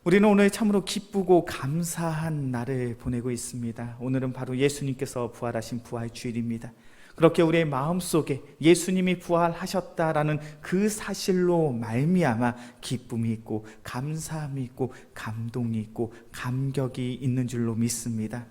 우리는 오늘 참으로 기쁘고 감사한 날을 보내고 있습니다. 오늘은 바로 예수님께서 부활하신 부활 주일입니다. 그렇게 우리의 마음속에 예수님이 부활하셨다라는 그 사실로 말미암아 기쁨이 있고 감사함이 있고 감동이 있고 감격이 있는 줄로 믿습니다.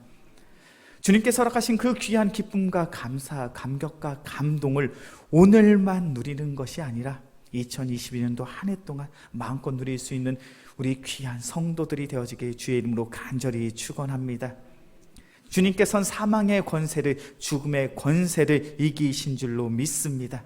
주님께서 허락하신 그 귀한 기쁨과 감사, 감격과 감동을 오늘만 누리는 것이 아니라 2022년도 한 해 동안 마음껏 누릴 수 있는 우리 귀한 성도들이 되어지길 주의 이름으로 간절히 축원합니다. 주님께서는 사망의 권세를, 죽음의 권세를 이기신 줄로 믿습니다.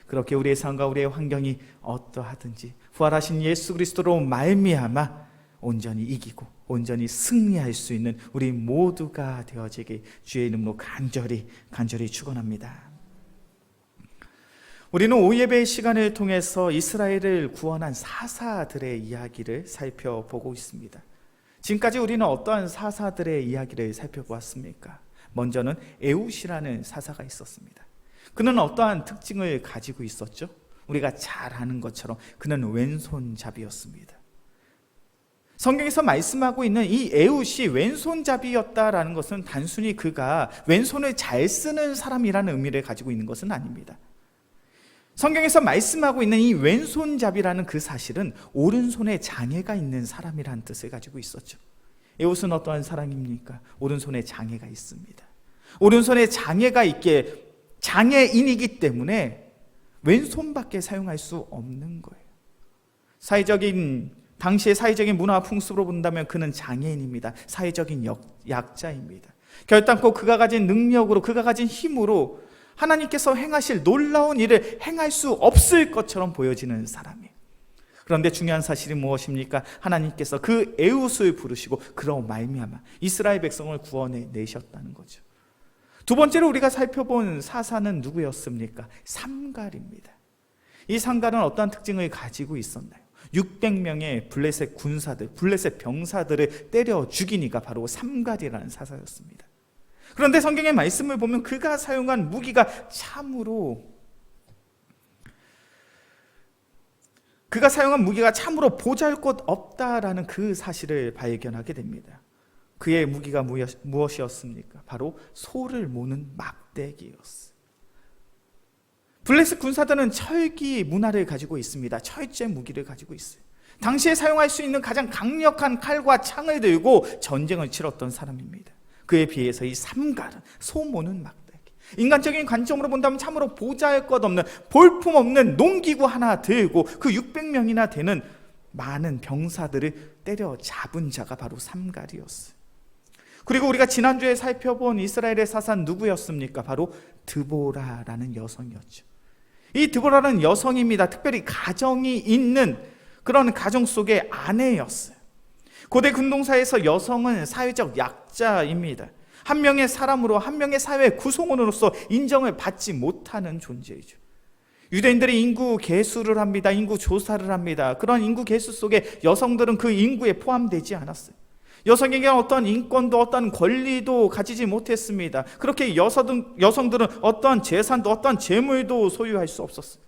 그렇게 우리의 삶과 우리의 환경이 어떠하든지 부활하신 예수 그리스도로 말미암아 온전히 이기고 온전히 승리할 수 있는 우리 모두가 되어지길 주의 이름으로 간절히 축원합니다. 우리는 오예배의 시간을 통해서 이스라엘을 구원한 사사들의 이야기를 살펴보고 있습니다. 지금까지 우리는 어떠한 사사들의 이야기를 살펴보았습니까? 먼저는 에훗이라는 사사가 있었습니다. 그는 어떠한 특징을 가지고 있었죠? 우리가 잘 아는 것처럼 그는 왼손잡이였습니다. 성경에서 말씀하고 있는 이 에훗이 왼손잡이였다라는 것은 단순히 그가 왼손을 잘 쓰는 사람이라는 의미를 가지고 있는 것은 아닙니다. 성경에서 말씀하고 있는 이 왼손잡이라는 그 사실은 오른손에 장애가 있는 사람이라는 뜻을 가지고 있었죠. 에훗은 어떠한 사람입니까? 오른손에 장애가 있습니다. 오른손에 장애가 있기에 장애인이기 때문에 왼손밖에 사용할 수 없는 거예요. 당시의 사회적인 문화 풍습으로 본다면 그는 장애인입니다. 사회적인 약자입니다. 결단코 그가 가진 능력으로, 그가 가진 힘으로 하나님께서 행하실 놀라운 일을 행할 수 없을 것처럼 보여지는 사람이에요. 그런데 중요한 사실이 무엇입니까? 하나님께서 그 에훗을 부르시고 그로 말미암아 이스라엘 백성을 구원해 내셨다는 거죠. 두 번째로 우리가 살펴본 사사는 누구였습니까? 삼갈입니다. 이 삼갈은 어떠한 특징을 가지고 있었나요? 600명의 블레셋 군사들, 블레셋 병사들을 때려 죽인 이가 바로 삼갈이라는 사사였습니다. 그런데 성경의 말씀을 보면 그가 사용한 무기가 참으로 보잘것없다라는 그 사실을 발견하게 됩니다. 그의 무기가 무엇이었습니까? 바로 소를 모는 막대기였어요. 블레셋 군사들은 철기 문화를 가지고 있습니다. 철제 무기를 가지고 있어요. 당시에 사용할 수 있는 가장 강력한 칼과 창을 들고 전쟁을 치렀던 사람입니다. 그에 비해서 이 삼갈은 소 모는 막대기, 인간적인 관점으로 본다면 참으로 보잘것없는, 볼품없는 농기구 하나 들고 그 600명이나 되는 많은 병사들을 때려 잡은 자가 바로 삼갈이었어요. 그리고 우리가 지난주에 살펴본 이스라엘의 사사는 누구였습니까? 바로 드보라라는 여성이었죠. 이 드보라는 여성입니다. 특별히 가정이 있는 그런 가정 속의 아내였어요. 고대 근동사에서 여성은 사회적 약자입니다. 한 명의 사람으로, 한 명의 사회 구성원으로서 인정을 받지 못하는 존재이죠. 유대인들이 인구 계수를 합니다. 인구 조사를 합니다. 그런 인구 계수 속에 여성들은 그 인구에 포함되지 않았어요. 여성에게 어떤 인권도 어떤 권리도 가지지 못했습니다. 그렇게 여성들은 어떠한 재산도 어떠한 재물도 소유할 수 없었어요.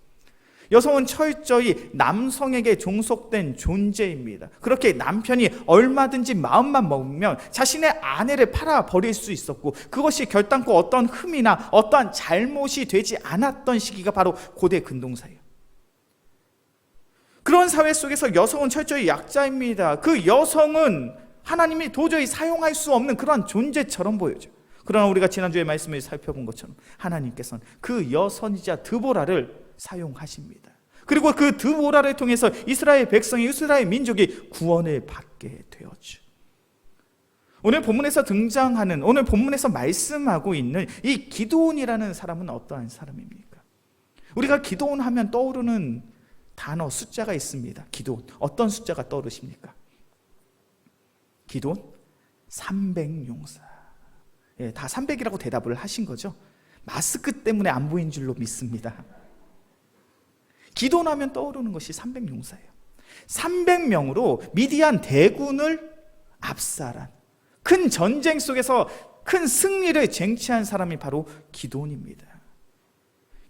여성은 철저히 남성에게 종속된 존재입니다. 그렇게 남편이 얼마든지 마음만 먹으면 자신의 아내를 팔아버릴 수 있었고, 그것이 결단코 어떤 흠이나 어떠한 잘못이 되지 않았던 시기가 바로 고대 근동사예요. 그런 사회 속에서 여성은 철저히 약자입니다. 그 여성은 하나님이 도저히 사용할 수 없는 그러한 존재처럼 보여져요. 그러나 우리가 지난주에 말씀을 살펴본 것처럼 하나님께서는 그 여성이자 드보라를 사용하십니다. 그리고 그 드보라를 통해서 이스라엘 백성이, 이스라엘 민족이 구원을 받게 되었죠. 오늘 본문에서 등장하는, 오늘 본문에서 말씀하고 있는 이 기드온이라는 사람은 어떠한 사람입니까? 우리가 기드온 하면 떠오르는 단어, 숫자가 있습니다. 기드온, 어떤 숫자가 떠오르십니까? 기드온 300용사. 예, 다 300이라고 대답을 하신 거죠? 마스크 때문에 안 보인 줄로 믿습니다. 기도하면 떠오르는 것이 300용사예요. 300명으로 미디안 대군을 압살한 큰 전쟁 속에서 큰 승리를 쟁취한 사람이 바로 기드온입니다.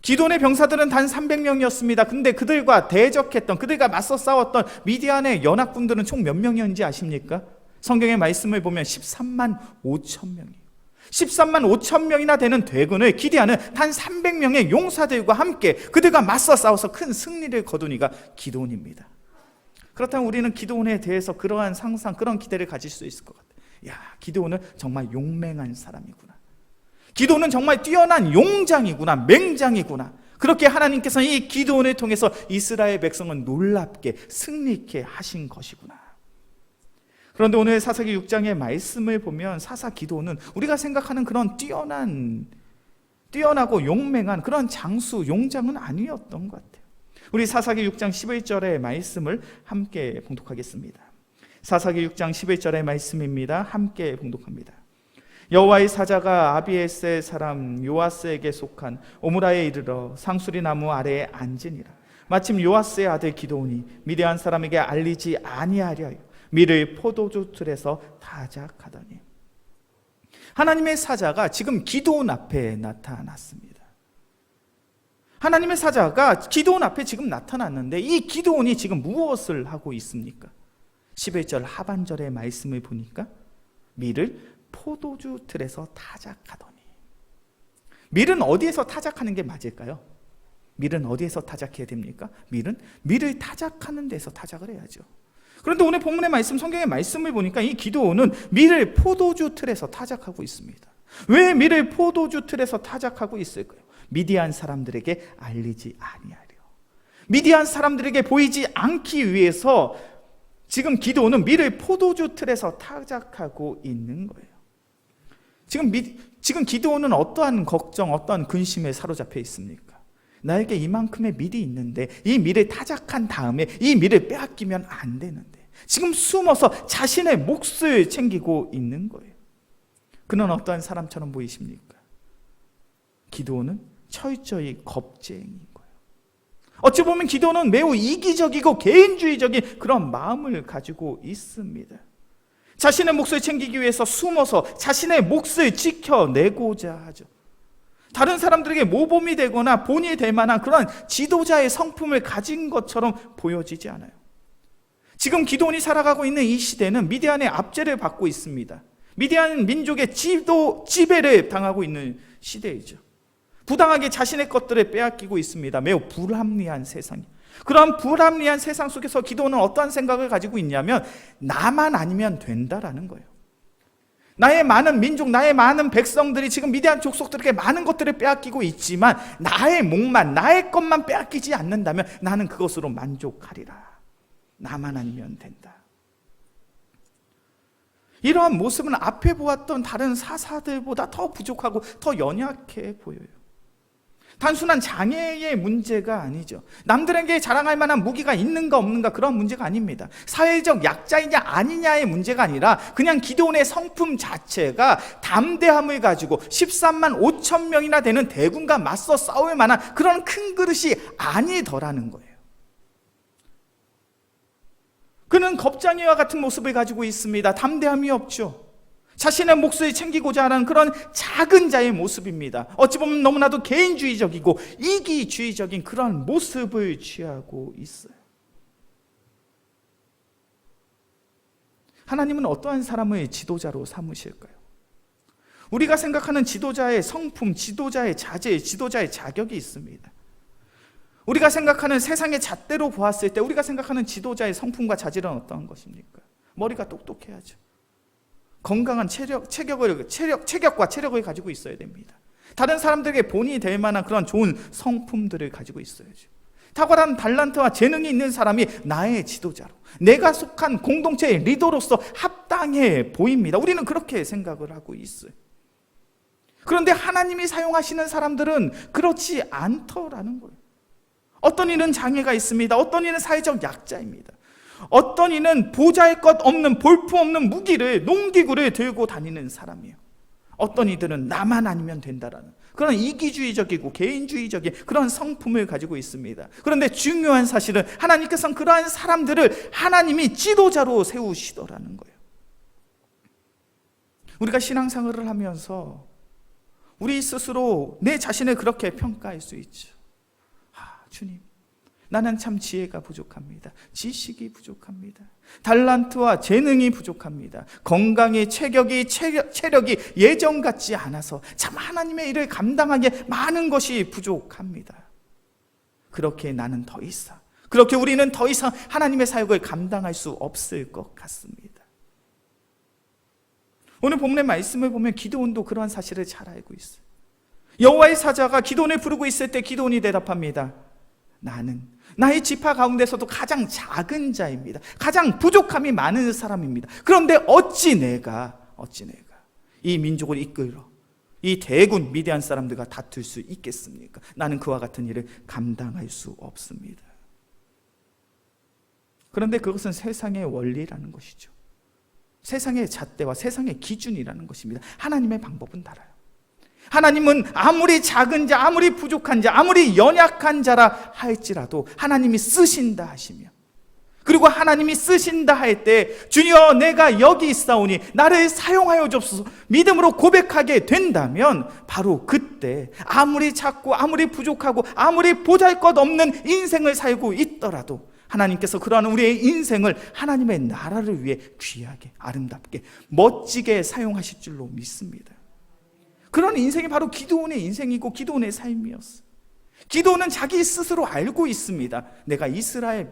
기드온의 병사들은 단 300명이었습니다. 근데 그들과 대적했던, 그들과 맞서 싸웠던 미디안의 연합군들은 총 몇 명이었는지 아십니까? 성경의 말씀을 보면 13만 5천 명이에요. 13만 5천 명이나 되는 대군을 기디안은 단 300명의 용사들과 함께 그들과 맞서 싸워서 큰 승리를 거둔 이가 기드온입니다. 그렇다면 우리는 기드온에 대해서 그러한 상상, 그런 기대를 가질 수 있을 것 같아요. 야, 기드온은 정말 용맹한 사람이구나. 기드온은 정말 뛰어난 용장이구나, 맹장이구나. 그렇게 하나님께서는 이 기드온을 통해서 이스라엘 백성을 놀랍게 승리케 하신 것이구나. 그런데 오늘 사사기 6장의 말씀을 보면 사사 기드온은 우리가 생각하는 그런 뛰어나고 용맹한 그런 장수, 용장은 아니었던 것 같아요. 우리 사사기 6장 11절의 말씀을 함께 봉독하겠습니다. 사사기 6장 11절의 말씀입니다. 함께 봉독합니다. 여호와의 사자가 아비에스의 사람 요아스에게 속한 오므라에 이르러 상수리 나무 아래에 앉으니라. 마침 요아스의 아들 기드온이 미디안 사람에게 알리지 아니하려 밀을 포도주 틀에서 타작하더니. 하나님의 사자가 지금 기드온 앞에 나타났습니다. 하나님의 사자가 기드온 앞에 지금 나타났는데 이 기드온이 지금 무엇을 하고 있습니까? 11절 하반절의 말씀을 보니까 밀을 포도주 틀에서 타작하더니. 밀은 어디에서 타작하는 게 맞을까요? 밀은 어디에서 타작해야 됩니까? 밀을 타작하는 데서 타작을 해야죠. 그런데 오늘 본문의 말씀, 성경의 말씀을 보니까 이 기드온은 밀을 포도주 틀에서 타작하고 있습니다. 왜 밀을 포도주 틀에서 타작하고 있을까요? 미디안 사람들에게 알리지 아니하려. 미디안 사람들에게 보이지 않기 위해서 지금 기드온은 밀을 포도주 틀에서 타작하고 있는 거예요. 지금 기드온은 어떠한 걱정, 어떠한 근심에 사로잡혀 있습니까? 나에게 이만큼의 밀이 있는데 이 밀을 타작한 다음에 이 밀을 빼앗기면 안 되는데 지금 숨어서 자신의 몫을 챙기고 있는 거예요. 그는 어떠한 사람처럼 보이십니까? 기드온은 철저히 겁쟁이인 거예요. 어찌 보면 기드온은 매우 이기적이고 개인주의적인 그런 마음을 가지고 있습니다. 자신의 몫을 챙기기 위해서 숨어서 자신의 몫을 지켜내고자 하죠. 다른 사람들에게 모범이 되거나 본이 될 만한 그런 지도자의 성품을 가진 것처럼 보여지지 않아요. 지금 기드온이 살아가고 있는 이 시대는 미디안의 압제를 받고 있습니다. 미디안 민족의 지배를 당하고 있는 시대이죠. 부당하게 자신의 것들을 빼앗기고 있습니다. 매우 불합리한 세상이. 그런 불합리한 세상 속에서 기드온은 어떠한 생각을 가지고 있냐면 나만 아니면 된다라는 거예요. 나의 많은 민족, 나의 많은 백성들이 지금 미디안 족속들에게 많은 것들을 빼앗기고 있지만 나의 몫만, 나의 것만 빼앗기지 않는다면 나는 그것으로 만족하리라. 나만 아니면 된다. 이러한 모습은 앞에 보았던 다른 사사들보다 더 부족하고 더 연약해 보여요. 단순한 장애의 문제가 아니죠. 남들에게 자랑할 만한 무기가 있는가 없는가 그런 문제가 아닙니다. 사회적 약자이냐 아니냐의 문제가 아니라 그냥 기드온의 성품 자체가 담대함을 가지고 13만 5천 명이나 되는 대군과 맞서 싸울 만한 그런 큰 그릇이 아니더라는 거예요. 그는 겁쟁이와 같은 모습을 가지고 있습니다. 담대함이 없죠. 자신의 몫을 챙기고자 하는 그런 작은 자의 모습입니다. 어찌 보면 너무나도 개인주의적이고 이기주의적인 그런 모습을 취하고 있어요. 하나님은 어떠한 사람을 지도자로 삼으실까요? 우리가 생각하는 지도자의 성품, 지도자의 자질, 지도자의 자격이 있습니다. 우리가 생각하는 세상의 잣대로 보았을 때 우리가 생각하는 지도자의 성품과 자질은 어떠한 것입니까? 머리가 똑똑해야죠. 건강한 체격과 체력을 가지고 있어야 됩니다. 다른 사람들에게 본이 될 만한 그런 좋은 성품들을 가지고 있어야죠. 탁월한 달란트와 재능이 있는 사람이 나의 지도자로, 내가 속한 공동체의 리더로서 합당해 보입니다. 우리는 그렇게 생각을 하고 있어요. 그런데 하나님이 사용하시는 사람들은 그렇지 않더라는 거예요. 어떤 이는 장애가 있습니다. 어떤 이는 사회적 약자입니다. 어떤 이는 보잘 것 없는 볼품없는 무기를, 농기구를 들고 다니는 사람이에요. 어떤 이들은 나만 아니면 된다라는 그런 이기주의적이고 개인주의적인 그런 성품을 가지고 있습니다. 그런데 중요한 사실은 하나님께서는 그러한 사람들을 하나님이 지도자로 세우시더라는 거예요. 우리가 신앙생활을 하면서 우리 스스로 내 자신을 그렇게 평가할 수 있죠. 주님, 나는 참 지혜가 부족합니다. 지식이 부족합니다. 달란트와 재능이 부족합니다. 건강이, 체력이 예전 같지 않아서 참 하나님의 일을 감당하기에 많은 것이 부족합니다. 그렇게 우리는 더 이상 하나님의 사역을 감당할 수 없을 것 같습니다. 오늘 본문의 말씀을 보면 기드온도 그러한 사실을 잘 알고 있어요. 여호와의 사자가 기드온을 부르고 있을 때 기드온이 대답합니다. 나는 나의 지파 가운데서도 가장 작은 자입니다. 가장 부족함이 많은 사람입니다. 그런데 어찌 내가 이 민족을 이끌어 이 대군 미디안 사람들과 다툴 수 있겠습니까? 나는 그와 같은 일을 감당할 수 없습니다. 그런데 그것은 세상의 원리라는 것이죠. 세상의 잣대와 세상의 기준이라는 것입니다. 하나님의 방법은 달라요. 하나님은 아무리 작은 자, 아무리 부족한 자, 아무리 연약한 자라 할지라도 하나님이 쓰신다 하시며, 그리고 하나님이 쓰신다 할 때 주여 내가 여기 있사오니 나를 사용하여 주옵소서 믿음으로 고백하게 된다면 바로 그때 아무리 작고 아무리 부족하고 아무리 보잘것없는 인생을 살고 있더라도 하나님께서 그러한 우리의 인생을 하나님의 나라를 위해 귀하게, 아름답게, 멋지게 사용하실 줄로 믿습니다. 그런 인생이 바로 기드온의 인생이고 기드온의 삶이었어요. 기드온은 자기 스스로 알고 있습니다. 내가 이스라엘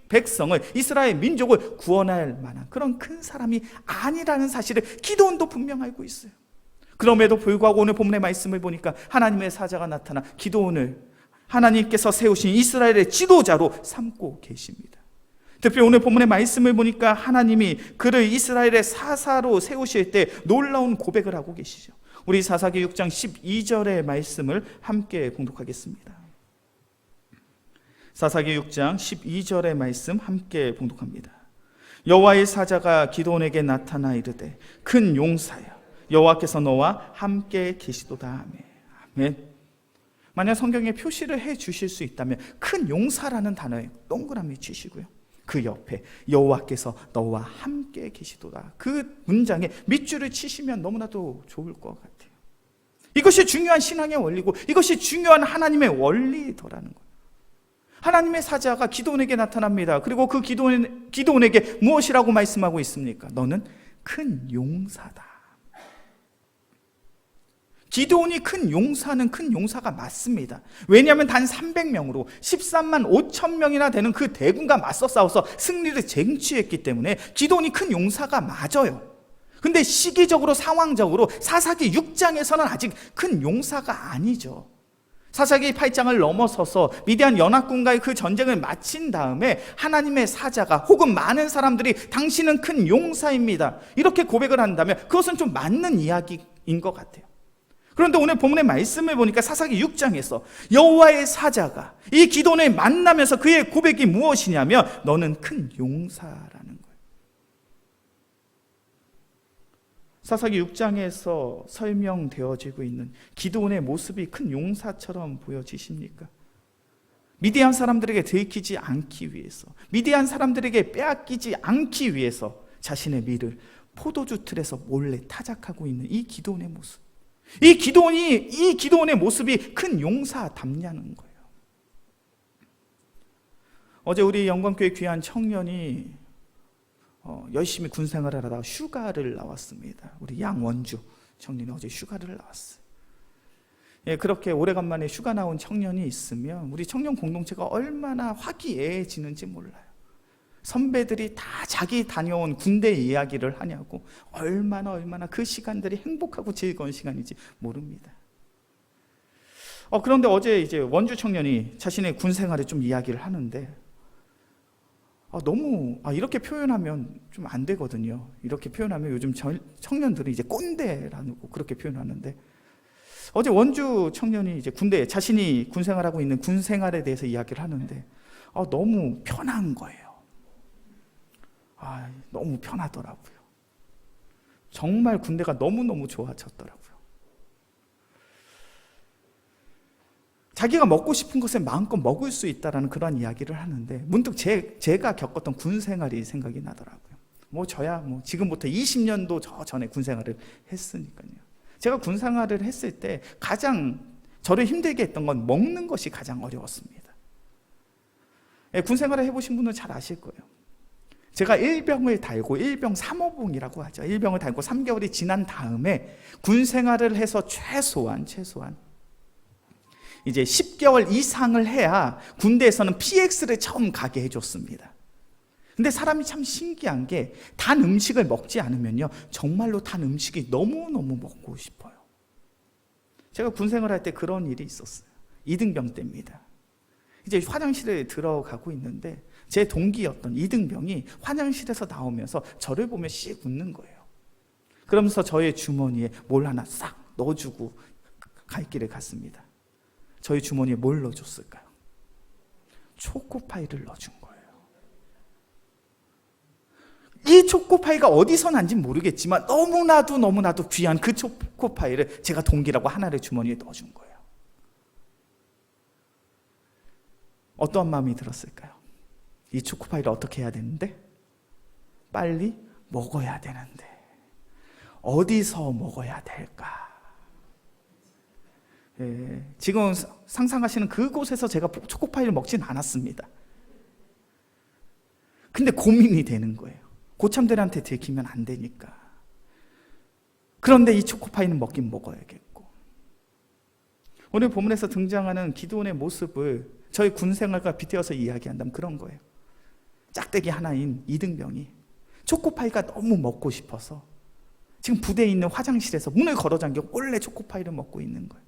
백성을, 이스라엘 민족을 구원할 만한 그런 큰 사람이 아니라는 사실을 기드온도 분명 알고 있어요. 그럼에도 불구하고 오늘 본문의 말씀을 보니까 하나님의 사자가 나타나 기드온을 하나님께서 세우신 이스라엘의 지도자로 삼고 계십니다. 특히 오늘 본문의 말씀을 보니까 하나님이 그를 이스라엘의 사사로 세우실 때 놀라운 고백을 하고 계시죠. 우리 사사기 6장 12절의 말씀을 함께 봉독하겠습니다. 사사기 6장 12절의 말씀 함께 봉독합니다. 여호와의 사자가 기드온에게 나타나 이르되 큰 용사여 여호와께서 너와 함께 계시도다. 아멘. 만약 성경에 표시를 해 주실 수 있다면 큰 용사라는 단어에 동그라미 치시고요, 그 옆에 여호와께서 너와 함께 계시도다, 그 문장에 밑줄을 치시면 너무나도 좋을 것 같아요. 이것이 중요한 신앙의 원리고 이것이 중요한 하나님의 원리더라는 거예요. 하나님의 사자가 기드온에게 나타납니다. 그리고 그 기드온에게 무엇이라고 말씀하고 있습니까? 너는 큰 용사다. 기드온이 큰 용사가 맞습니다. 왜냐하면 단 300명으로 13만 5천 명이나 되는 그 대군과 맞서 싸워서 승리를 쟁취했기 때문에 기드온이 큰 용사가 맞아요. 근데 시기적으로, 상황적으로 사사기 6장에서는 아직 큰 용사가 아니죠. 사사기 8장을 넘어서서 미디안 연합군과의 그 전쟁을 마친 다음에 하나님의 사자가, 혹은 많은 사람들이 당신은 큰 용사입니다, 이렇게 고백을 한다면 그것은 좀 맞는 이야기인 것 같아요. 그런데 오늘 본문의 말씀을 보니까 사사기 6장에서 여호와의 사자가 이 기드온을 만나면서 그의 고백이 무엇이냐면 너는 큰 용사라는 거예요. 사사기 6장에서 설명되어지고 있는 기드온의 모습이 큰 용사처럼 보여지십니까? 미디안 사람들에게 들키지 않기 위해서, 미디안 사람들에게 빼앗기지 않기 위해서 자신의 밀을 포도주 틀에서 몰래 타작하고 있는 이 기드온의 모습, 이 기드온의 모습이 큰 용사답냐는 거예요. 어제 우리 영광교회 귀한 청년이 열심히 군생활을 하다가 휴가를 나왔습니다. 우리 양원주 청년이 어제 휴가를 나왔어요. 예, 그렇게 오래간만에 휴가 나온 청년이 있으면 우리 청년 공동체가 얼마나 화기애애해지는지 몰라요. 선배들이 다 자기 다녀온 군대 이야기를 하냐고 얼마나 그 시간들이 행복하고 즐거운 시간인지 모릅니다. 그런데 어제 이제 원주 청년이 자신의 군 생활을 좀 이야기를 하는데 너무 이렇게 표현하면 좀 안 되거든요. 이렇게 표현하면 요즘 청년들이 이제 꼰대라고 그렇게 표현하는데, 어제 원주 청년이 이제 자신이 군 생활하고 있는 군 생활에 대해서 이야기를 하는데 너무 편한 거예요. 너무 편하더라고요. 정말 군대가 너무너무 좋아졌더라고요. 자기가 먹고 싶은 것을 마음껏 먹을 수 있다는 그런 이야기를 하는데, 문득 제가 겪었던 군 생활이 생각이 나더라고요. 저야 지금부터 20년도 전에 군 생활을 했으니까요. 제가 군 생활을 했을 때 가장 저를 힘들게 했던 건 먹는 것이 가장 어려웠습니다. 군 생활을 해보신 분은 잘 아실 거예요. 제가 일병을 달고, 일병 3호봉이라고 하죠. 일병을 달고 3개월이 지난 다음에 군 생활을 해서 최소한 이제 10개월 이상을 해야 군대에서는 PX를 처음 가게 해줬습니다. 근데 사람이 참 신기한 게 단 음식을 먹지 않으면요, 정말로 단 음식이 너무너무 먹고 싶어요. 제가 군 생활할 때 그런 일이 있었어요. 이등병 때입니다. 이제 화장실에 들어가고 있는데 제 동기였던 이등병이 화장실에서 나오면서 저를 보며 씩 웃는 거예요. 그러면서 저의 주머니에 뭘 하나 싹 넣어주고 갈 길을 갔습니다. 저희 주머니에 뭘 넣어줬을까요? 초코파이를 넣어준 거예요. 이 초코파이가 어디서 난지 모르겠지만 너무나도 귀한 그 초코파이를 제가 동기라고 하나를 주머니에 넣어준 거예요. 어떠한 마음이 들었을까요? 이 초코파이를 어떻게 해야 되는데? 빨리 먹어야 되는데 어디서 먹어야 될까? 지금 상상하시는 그곳에서 제가 초코파이를 먹진 않았습니다. 근데 고민이 되는 거예요. 고참들한테 들키면 안 되니까. 그런데 이 초코파이는 먹긴 먹어야겠고. 오늘 본문에서 등장하는 기드온의 모습을 저희 군 생활과 빗대어서 이야기한다면 그런 거예요. 짝대기 하나인 이등병이 초코파이가 너무 먹고 싶어서 지금 부대에 있는 화장실에서 문을 걸어 잠겨 몰래 초코파이를 먹고 있는 거예요.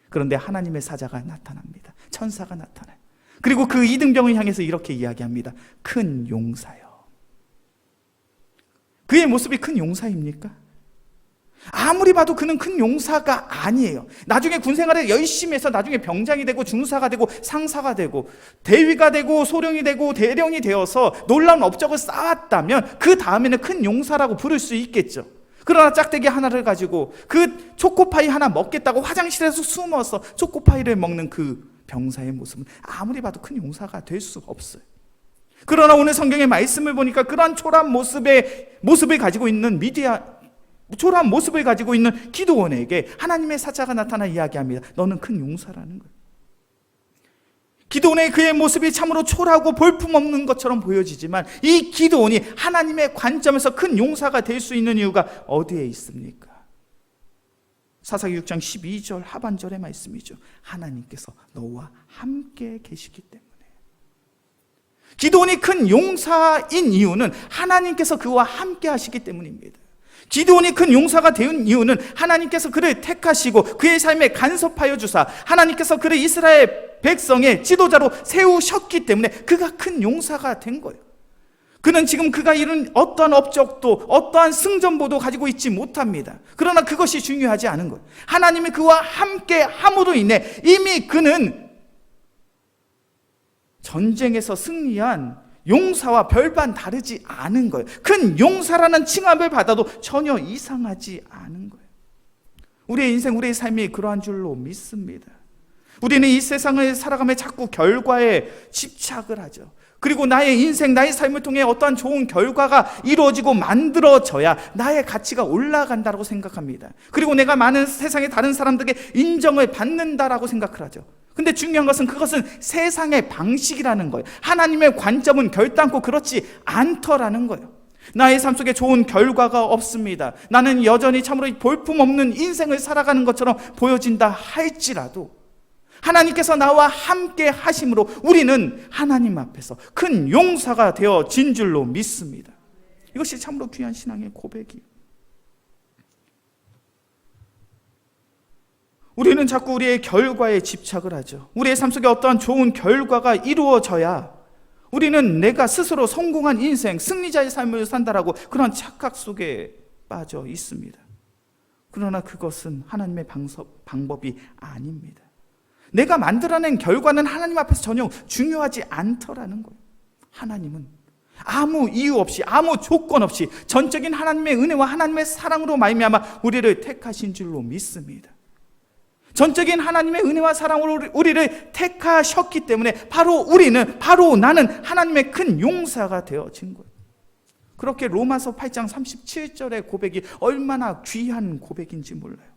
그런데 하나님의 사자가 나타납니다. 천사가 나타나요. 그리고 그 이등병을 향해서 이렇게 이야기합니다. 큰 용사요. 그의 모습이 큰 용사입니까? 아무리 봐도 그는 큰 용사가 아니에요. 나중에 군생활을 열심히 해서 나중에 병장이 되고 중사가 되고 상사가 되고 대위가 되고 소령이 되고 대령이 되어서 놀라운 업적을 쌓았다면 그 다음에는 큰 용사라고 부를 수 있겠죠. 그러나 짝대기 하나를 가지고 그 초코파이 하나 먹겠다고 화장실에서 숨어서 초코파이를 먹는 그 병사의 모습은 아무리 봐도 큰 용사가 될 수 없어요. 그러나 오늘 성경의 말씀을 보니까 그러한 초라한 모습을 가지고 있는 초라한 모습을 가지고 있는 기드온에게 하나님의 사자가 나타나 이야기합니다. 너는 큰 용사라는 거예요. 기드온의 그의 모습이 참으로 초라하고 볼품없는 것처럼 보여지지만 이 기드온이 하나님의 관점에서 큰 용사가 될 수 있는 이유가 어디에 있습니까? 사사기 6장 12절 하반절의 말씀이죠. 하나님께서 너와 함께 계시기 때문에. 기드온이 큰 용사인 이유는 하나님께서 그와 함께 하시기 때문입니다. 기드온이 큰 용사가 된 이유는 하나님께서 그를 택하시고 그의 삶에 간섭하여 주사 하나님께서 그를 이스라엘 백성의 지도자로 세우셨기 때문에 그가 큰 용사가 된 거예요. 그는 지금 그가 이룬 어떠한 업적도 어떠한 승전보도 가지고 있지 못합니다. 그러나 그것이 중요하지 않은 거예요. 하나님이 그와 함께 함으로 인해 이미 그는 전쟁에서 승리한 용사와 별반 다르지 않은 거예요. 큰 용사라는 칭함을 받아도 전혀 이상하지 않은 거예요. 우리의 인생, 우리의 삶이 그러한 줄로 믿습니다. 우리는 이 세상을 살아가며 자꾸 결과에 집착을 하죠. 그리고 나의 인생, 나의 삶을 통해 어떠한 좋은 결과가 이루어지고 만들어져야 나의 가치가 올라간다고 생각합니다. 그리고 내가 많은 세상의 다른 사람들에게 인정을 받는다라고 생각을 하죠. 근데 중요한 것은 그것은 세상의 방식이라는 거예요. 하나님의 관점은 결단코 그렇지 않더라는 거예요. 나의 삶 속에 좋은 결과가 없습니다. 나는 여전히 참으로 볼품없는 인생을 살아가는 것처럼 보여진다 할지라도 하나님께서 나와 함께 하심으로 우리는 하나님 앞에서 큰 용사가 되어진 줄로 믿습니다. 이것이 참으로 귀한 신앙의 고백이에요. 우리는 자꾸 우리의 결과에 집착을 하죠. 우리의 삶 속에 어떠한 좋은 결과가 이루어져야 우리는 내가 스스로 성공한 인생, 승리자의 삶을 산다라고 그런 착각 속에 빠져 있습니다. 그러나 그것은 하나님의 방법이 아닙니다. 내가 만들어낸 결과는 하나님 앞에서 전혀 중요하지 않더라는 거예요. 하나님은 아무 이유 없이, 아무 조건 없이 전적인 하나님의 은혜와 하나님의 사랑으로 말미암아 우리를 택하신 줄로 믿습니다. 전적인 하나님의 은혜와 사랑으로 우리를 택하셨기 때문에 바로 나는 하나님의 큰 용사가 되어진 거예요. 그렇게 로마서 8장 37절의 고백이 얼마나 귀한 고백인지 몰라요.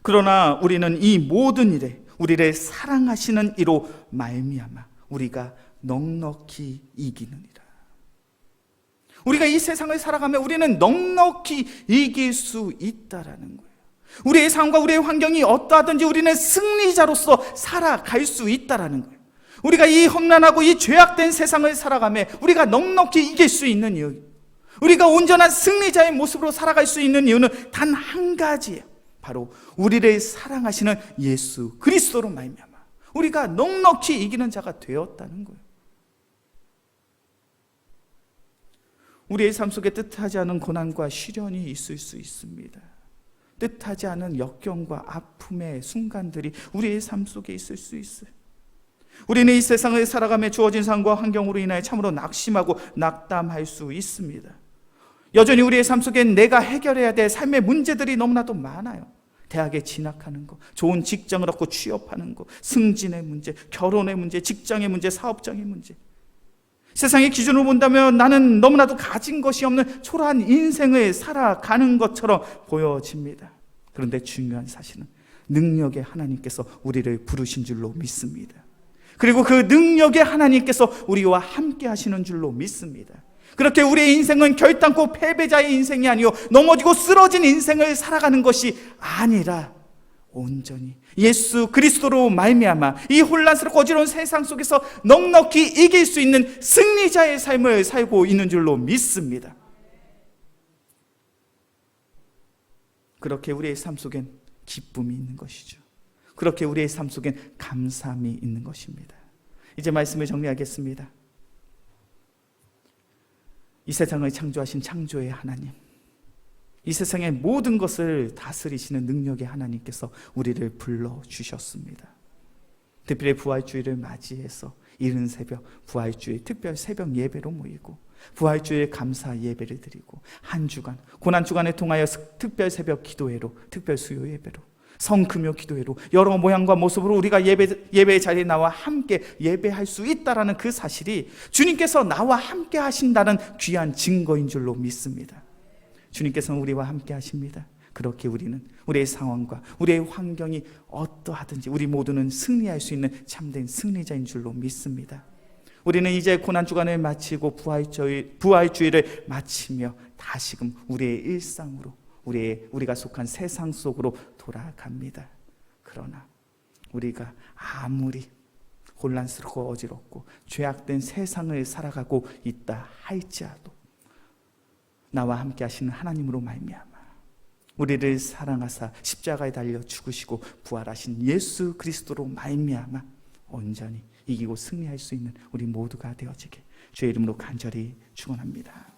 그러나 우리는 이 모든 일에 우리를 사랑하시는 이로 말미암아 우리가 넉넉히 이기느니라. 우리가 이 세상을 살아가며 우리는 넉넉히 이길 수 있다라는 거예요. 우리의 삶과 우리의 환경이 어떠하든지 우리는 승리자로서 살아갈 수 있다라는 거예요. 우리가 이 험난하고 이 죄악된 세상을 살아가며 우리가 넉넉히 이길 수 있는 이유, 우리가 온전한 승리자의 모습으로 살아갈 수 있는 이유는 단 한 가지예요. 바로 우리를 사랑하시는 예수 그리스도로 말미암아 우리가 넉넉히 이기는 자가 되었다는 거예요. 우리의 삶 속에 뜻하지 않은 고난과 시련이 있을 수 있습니다. 뜻하지 않은 역경과 아픔의 순간들이 우리의 삶 속에 있을 수 있어요. 우리는 이 세상을 살아가며 주어진 상황과 환경으로 인하여 참으로 낙심하고 낙담할 수 있습니다. 여전히 우리의 삶 속엔 내가 해결해야 될 삶의 문제들이 너무나도 많아요. 대학에 진학하는 거, 좋은 직장을 얻고 취업하는 거, 승진의 문제, 결혼의 문제, 직장의 문제, 사업장의 문제. 세상의 기준으로 본다면 나는 너무나도 가진 것이 없는 초라한 인생을 살아가는 것처럼 보여집니다. 그런데 중요한 사실은 능력의 하나님께서 우리를 부르신 줄로 믿습니다. 그리고 그 능력의 하나님께서 우리와 함께 하시는 줄로 믿습니다. 그렇게 우리의 인생은 결단코 패배자의 인생이 아니요 넘어지고 쓰러진 인생을 살아가는 것이 아니라 온전히 예수 그리스도로 말미암아 이 혼란스럽고 어지러운 세상 속에서 넉넉히 이길 수 있는 승리자의 삶을 살고 있는 줄로 믿습니다. 그렇게 우리의 삶 속엔 기쁨이 있는 것이죠. 그렇게 우리의 삶 속엔 감사함이 있는 것입니다. 이제 말씀을 정리하겠습니다. 이 세상을 창조하신 창조의 하나님, 이 세상의 모든 것을 다스리시는 능력의 하나님께서 우리를 불러주셨습니다. 특별히 부활주의를 맞이해서 이른 새벽 부활주의 특별 새벽 예배로 모이고 부활주의 감사 예배를 드리고 한 주간 고난주간을 통하여 특별 새벽 기도회로 특별 수요 예배로 성금요 기도회로 여러 모양과 모습으로 우리가 예배의 자리에 나와 함께 예배할 수 있다라는 그 사실이 주님께서 나와 함께 하신다는 귀한 증거인 줄로 믿습니다. 주님께서는 우리와 함께 하십니다. 그렇게 우리는 우리의 상황과 우리의 환경이 어떠하든지 우리 모두는 승리할 수 있는 참된 승리자인 줄로 믿습니다. 우리는 이제 고난주간을 마치고 부활주의를 마치며 다시금 우리의 일상으로 우리가 속한 세상 속으로 돌아갑니다. 그러나 우리가 아무리 혼란스럽고 어지럽고 죄악된 세상을 살아가고 있다 할지라도 나와 함께 하시는 하나님으로 말미암아 우리를 사랑하사 십자가에 달려 죽으시고 부활하신 예수 그리스도로 말미암아 온전히 이기고 승리할 수 있는 우리 모두가 되어지게 주의 이름으로 간절히 축원합니다.